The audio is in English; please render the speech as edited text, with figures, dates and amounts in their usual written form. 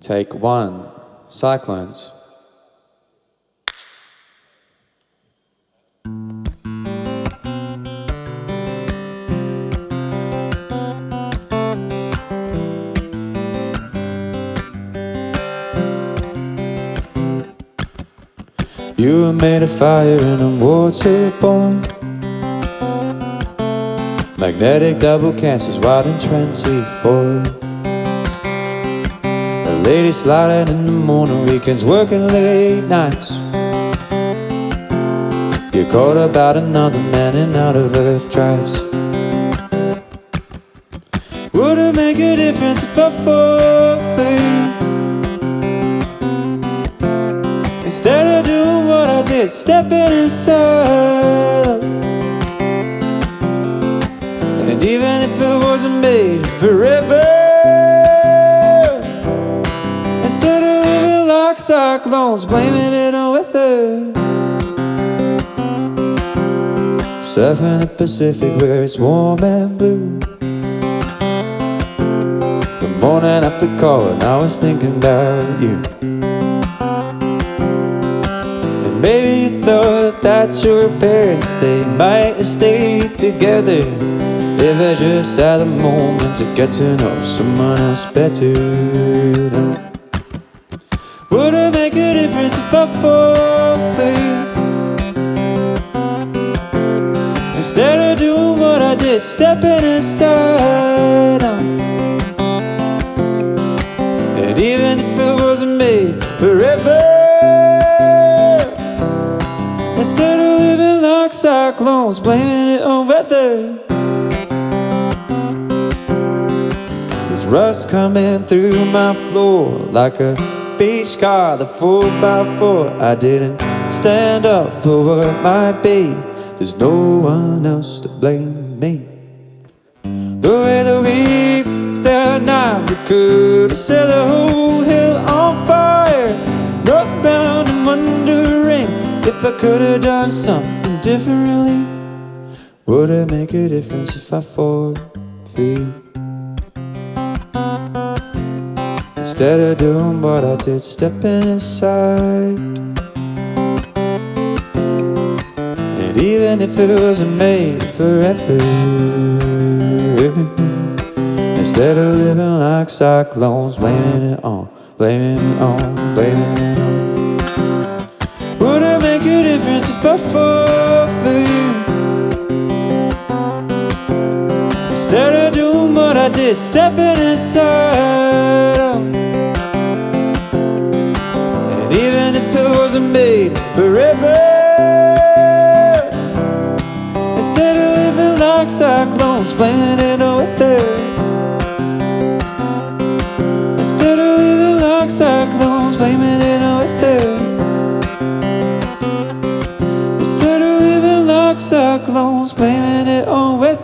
Take one, Cyclones. You were made of fire and I'm water-born. Magnetic double cancers, wild and transform. A lady sliding in the morning, weekends working late nights. You're caught about another man and out of earth drives. Would it make a difference if I fought for you? Instead of doing what I did, stepping inside. And even if it wasn't made forever, instead of living like cyclones, blaming it on weather. Surfing the Pacific where it's warm and blue. The morning after calling, I was thinking about you. And maybe you thought that your parents, they might have stayed together if I just had a moment to get to know someone else better. Would it make a difference if I fought for you? Instead of doing what I did, stepping aside. And even if it wasn't made forever, instead of living like cyclones, blaming it on weather. There's rust coming through my floor like a beach car, the 4x4. I didn't stand up for what might be. There's no one else to blame me. The way that we that night, we could have set the whole hill on fire. Northbound and wondering if I could have done something differently. Would it make a difference if I fought for you? Instead of doing what I did, stepping aside. And even if it wasn't made forever, instead of living like cyclones, blaming it on, blaming it on, blaming it on. Would it make a difference if I fought for you? Instead of doing what I did, stepping aside. And even if it wasn't made forever, instead of living like cyclones, blaming it on weather. Instead of living like cyclones, blaming it on weather. Instead of living like cyclones, blaming it on weather.